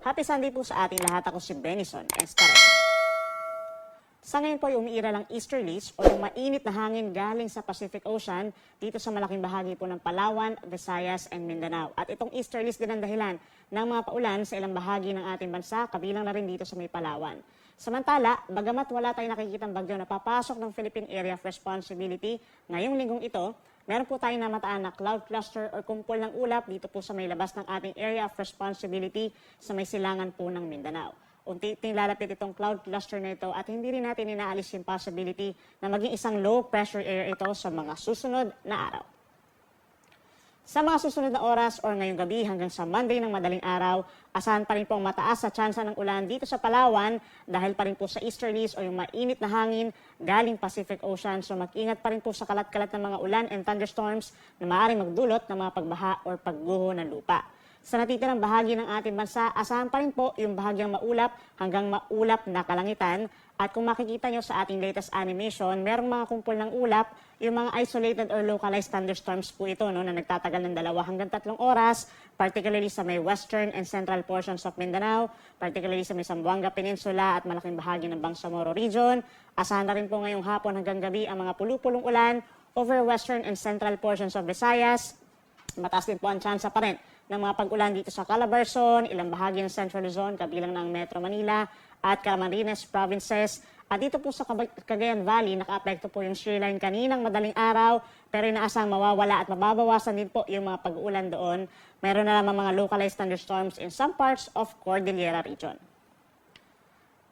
Happy Sunday po sa ating lahat. Ako si Benison Estares. Sa ngayon po ay umiira lang easterlies o yung mainit na hangin galing sa Pacific Ocean dito sa malaking bahagi po ng Palawan, Visayas, and Mindanao. At itong easterlies din ang dahilan ng mga paulan sa ilang bahagi ng ating bansa, kabilang na rin dito sa may Palawan. Samantala, bagamat wala tayong nakikitang bagyo na papasok ng Philippine Area of Responsibility, ngayong linggong ito, meron po tayong namataan na cloud cluster o kumpol ng ulap dito po sa may labas ng ating Area of Responsibility sa may silangan po ng Mindanao. Unti-unting lalapit itong cloud cluster na ito at hindi rin natin inaalis yung possibility na maging isang low pressure area ito sa mga susunod na araw. Sa mga susunod na oras o ngayong gabi hanggang sa Monday ng madaling araw, asahan pa rin po ang mataas sa tsansa ng ulan dito sa Palawan dahil pa rin po sa easterlies o yung mainit na hangin galing Pacific Ocean. So mag-ingat pa rin po sa kalat-kalat ng mga ulan and thunderstorms na maaaring magdulot ng mga pagbaha o pagguho ng lupa. Sa natitirang bahagi ng ating bansa, asahan pa rin po yung bahagyang maulap hanggang maulap na kalangitan. At kung makikita nyo sa ating latest animation, merong mga kumpol ng ulap, yung mga isolated or localized thunderstorms po ito na nagtatagal ng 2 hanggang 3 oras, particularly sa may western and central portions of Mindanao, particularly sa may Zamboanga Peninsula at malaking bahagi ng Bangsamoro region. Asahan na rin po ngayong hapon hanggang gabi ang mga pulu-pulong ulan over western and central portions of Visayas. Mataas din po ang tsansa pa rin ng mga pag-ulan dito sa Calabarzon, ilang bahagi ng Central Luzon, kabilang ng Metro Manila at Camarines Provinces. At dito po sa Cagayan Valley, naka-apekto po yung shear line kaninang madaling araw, pero inaasang mawawala at mababawasan din po yung mga pag-ulan doon. Meron na lamang mga localized thunderstorms in some parts of Cordillera region.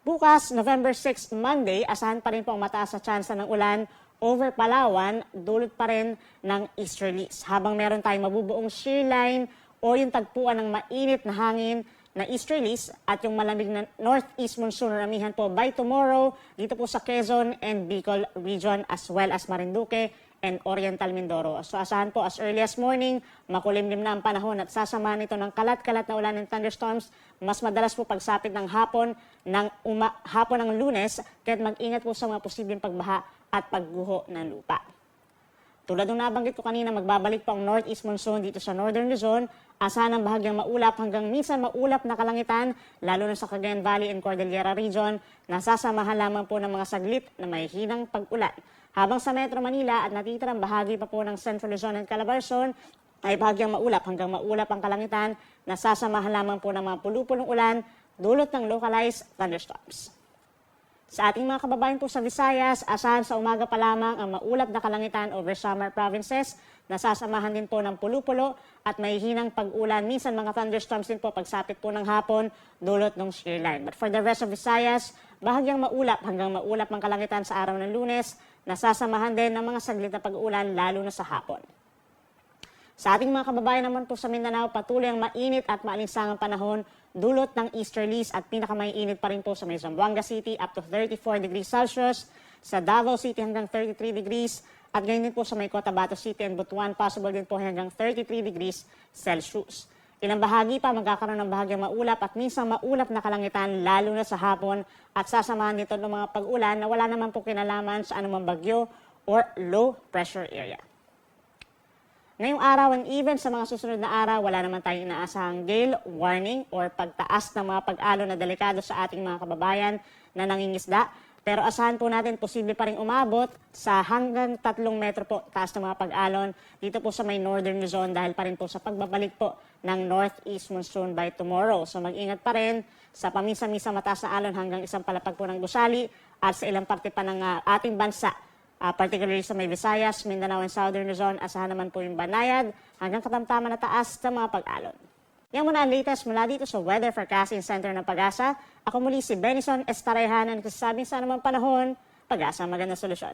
Bukas, November 6, Monday, asahan pa rin po ang mataas sa tsansa ng ulan over Palawan, dulot pa rin ng easterlies. Habang meron tayong mabubuong shear line o yung tagpuan ng mainit na hangin na easterlies at yung malamig na northeast monsoon ramihan po by tomorrow dito po sa Quezon and Bicol region as well as Marinduque and Oriental Mindoro. So asahan po as early as morning, makulimlim na ang panahon at sasamahan ito ng kalat-kalat na ulan and thunderstorms. Mas madalas po pagsapit ng hapon ng Lunes, kaya mag-ingat po sa mga posibleng pagbaha at pagguho ng lupa. Tulad ng nabanggit ko kanina, magbabalik po ang northeast monsoon dito sa Northern Luzon. Asahan ang bahagyang maulap hanggang minsan maulap na kalangitan, lalo na sa Cagayan Valley and Cordillera region, nasasamahan lamang po ng mga saglit na may hinang pag-ulan. Habang sa Metro Manila at natitirang bahagi pa po ng Central Luzon and Calabarzon, ay bahagyang maulap hanggang maulap ang kalangitan, nasasamahan lamang po ng mga pulu-pulong ulan, dulot ng localized thunderstorms. Sa ating mga kababayan po sa Visayas, asahan sa umaga pa lamang ang maulap na kalangitan over summer provinces. Nasasamahan din po ng pulu-pulo at may hinang pag-ulan. Minsan mga thunderstorms din po pagsapit po ng hapon, dulot ng shear line. But for the rest of Visayas, bahagyang maulap hanggang maulap ang kalangitan sa araw ng Lunes. Nasasamahan din ng mga saglit na pag-ulan lalo na sa hapon. Sa ating mga kababayan naman po sa Mindanao, patuloy ang mainit at maalinsangang panahon, dulot ng easterlies at pinakamaiinit pa rin po sa may Zamboanga City up to 34 degrees Celsius, sa Davao City hanggang 33 degrees, at ganyan din po sa may Cotabato City and Butuan, possible din po hanggang 33 degrees Celsius. Ilang bahagi pa magkakaroon ng bahagyang maulap at minsan maulap na kalangitan lalo na sa hapon at sasamahan nito ng mga pag-ulan na wala naman po kinalaman sa anumang bagyo or low pressure area. Ngayong araw and even sa mga susunod na araw, wala naman tayong inaasahang gale warning or pagtaas ng mga pag-alon na delikado sa ating mga kababayan na nangingisda. Pero asahan po natin, posible pa rin umabot sa hanggang 3 metro po taas ng mga pag-alon dito po sa may Northern Luzon dahil pa rin po sa pagbabalik po ng northeast monsoon by tomorrow. So mag-ingat pa rin sa paminsan-minsan mataas na alon hanggang isang palapag po ng gusali at sa ilang parte pa ng ating bansa. Particularly sa may Visayas, Mindanao and Southern Luzon, asahan naman po yung banayad hanggang katamtaman na taas sa mga pag-alon. Yan muna ang latest mula dito sa Weather Forecasting Center ng Pag-asa. Ako muli si Benison Estarehan na nagsasabing sa anumang panahon, Pag-asa ang magandang solusyon.